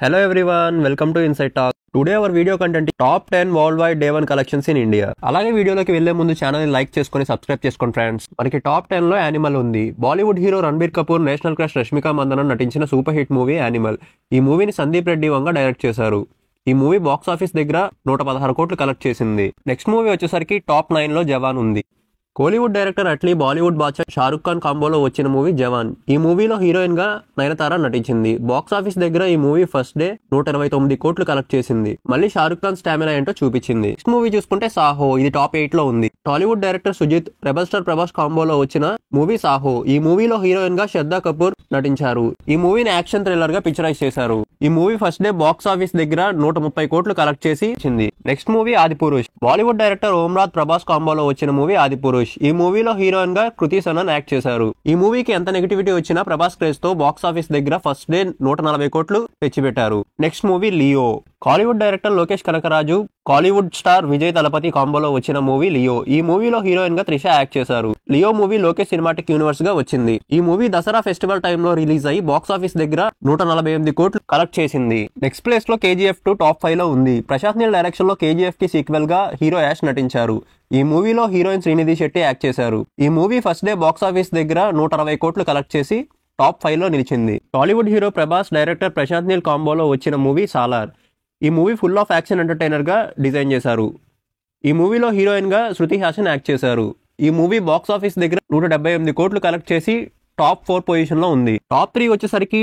Hello everyone, welcome to Inside Talk. Today our video content is top 10 worldwide day 1 collections in India. అలాగే వీడియోలోకి వెళ్లే ముందు channel ని like చేసుకొని subscribe చేసుకోండి ఫ్రెండ్స్. మనకి టాప్ 10 లో యానిమల్ ఉంది. Bollywood hero Ranbir Kapoor, national crush Rashmika Mandanna నటించిన సూపర్ హిట్ మూవీ యానిమల్. ఈ మూవీని సందీప్ రెడ్డి వంగ డైరెక్ట్ చేశారు. ఈ మూవీ బాక్స్ ఆఫీస్ దగ్గర 116 కోట్లు కలెక్ట్ చేసింది. నెక్స్ట్ మూవీ వచ్చేసరికి టాప్ 9 లో జవాన్ ఉంది. కోలీవుడ్ డైరెక్టర్ అట్లీ బాలీవుడ్ బాద్షా షారుఖ్ ఖాన్ కాంబోలో వచ్చిన మూవీ జవాన్. ఈ మూవీలో హీరోయిన్ గా నయనతార నటించింది. బాక్స్ ఆఫీస్ దగ్గర ఈ మూవీ ఫస్ట్ డే 129 కోట్లు కలెక్ట్ చేసింది. మళ్ళీ షారుఖ్ ఖాన్ స్టామినా ఏంటో చూపించింది. నెక్స్ట్ మూవీ చూసుకుంటే సాహో, ఇది టాప్ 8 లో ఉంది. Tollywood director Sujeeth, rebel star Prabhas కాంబోలో వచ్చిన మూవీ సాహో. ఈ మూవీలో హీరోయిన్ గా శ్రద్ధా కపూర్ నటించారు. ఈ మూవీని యాక్షన్ థ్రిల్లర్ గా పిక్చరైజ్ చేశారు. ఈ movie first day box office దగ్గర 130 కోట్లు కలెక్ట్ చేసి ఇచ్చింది. Next movie Adipurush. Bollywood director Omraj Prabhas కాంబోలో వచ్చిన మూవీ ఆదిపురుష్. ఈ మూవీలో హీరోయిన్ గా కృతి సనన్ యాక్ట్ చేశారు. ఈ మూవీకి ఎంత నెగిటివిటీ వచ్చినా ప్రభాస్ క్రేజ్ తో బాక్స్ ఆఫీస్ దగ్గర ఫస్ట్ డే 140 కోట్లు తెచ్చిపెట్టారు. Next movie Leo. Kollywood director Lokesh Kanagaraj, Kollywood star Vijay Thalapathy కాంబోలో వచ్చిన మూవీ లియో. ఈ మూవీలో హీరోయిన్ గా త్రిష యాక్ట్ చేశారు. Leo movie Lokesh cinematic universe గా వచ్చింది. ఈ మూవీ దసరా ఫెస్టివల్ టైంలో రిలీజ్ అయ్యి బాక్స్ ఆఫీస్ దగ్గర 148 కోట్లు కలెక్ట్ చేసింది. నెక్స్ట్ ప్లేస్ లో KGF 2 టాప్ 5 లో ఉంది. ప్రశాంత్ నీల్ డైరెక్షన్ లో KGF కి సీక్వెల్ గా హీరో యాష్ నటించారు. ఈ మూవీలో హీరోయిన్ శ్రీనిధి శెట్టి యాక్ట్ చేశారు. ఈ movie first day box office దగ్గర 160 కోట్లు కలెక్ట్ చేసి టాప్ 5 లో నిలిచింది. టాలీవుడ్ హీరో ప్రభాస్, డైరెక్టర్ ప్రశాంత్ నీల్ కాంబోలో వచ్చిన మూవీ సాలార్. ఈ movie full of action entertainer గా డిజైన్ చేశారు. ఈ మూవీలో హీరోయిన్ గా శృతి హాసన్ యాక్ట్ చేశారు. ఈ మూవీ బాక్స్ ఆఫీస్ దగ్గర 178 కోట్లు కలెక్ట్ చేసి టాప్ 4 పొజిషన్ లో ఉంది. టాప్ 3 వచ్చేసరికి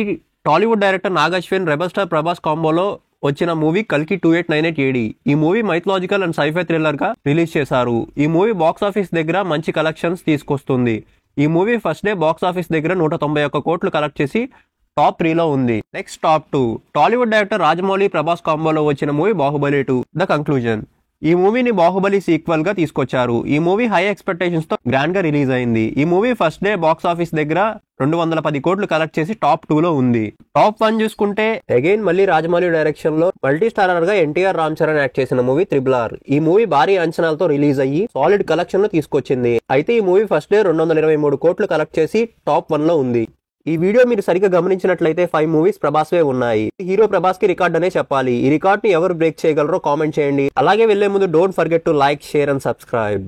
Tollywood director Nag Ashwin, rebel star Prabhas కాంబోలో వచ్చిన మూవీ కల్కి 2898 AD. ఈ movie mythological and sci-fi thriller గా రిలీజ్ చేశారు. ఈ మూవీ బాక్స్ ఆఫీస్ దగ్గర మంచి కలెక్షన్స్ తీసుకొస్తుంది. ఈ movie first day box office దగ్గర 191 కోట్లు కలెక్ట్ చేసి టాప్ 3 లో ఉంది. Next top 2. Tollywood director Rajamouli, Prabhas కాంబోలో వచ్చిన మూవీ బాహుబలి 2 ద కంక్లూజన్. ఈ మూవీని బాహుబలి సీక్వెల్ గా తీసుకొచ్చారు. ఈ మూవీ హై ఎక్స్పెక్టేషన్స్ తో గ్రాండ్ గా రిలీజ్ అయింది. ఈ movie first day box office దగ్గర 210 కోట్లు కలెక్ట్ చేసి టాప్ 2 లో ఉంది. టాప్ 1 చూసుకుంటే అగైన్ మళ్ళీ రాజమౌళి డైరెక్షన్ లో మల్టీ స్టారర్ గా ఎన్టీఆర్ రామ్ చరణ్ యాక్ట్ చేసిన మూవీ RRR. ఈ మూవీ భారీ అంచనాలతో రిలీజ్ అయ్యి సాలిడ్ కలెక్షన్ లో తీసుకొచ్చింది. అయితే ఈ మూవీ ఫస్ట్ డే 223 కోట్లు కలెక్ట్ చేసి టాప్ 1 లో ఉంది. ఈ వీడియో మీరు సరిగ్గా గమనించినట్లయితే 5 మూవీస్ ప్రభాస్వే ఉన్నాయి. హీరో ప్రభాస్ కి రికార్డ్ అనే చెప్పాలి. ఈ రికార్డ్ ని ఎవరు బ్రేక్ చేయగలరో కామెంట్ చేయండి. అలాగే వెళ్లే ముందు don't forget to like, share and subscribe.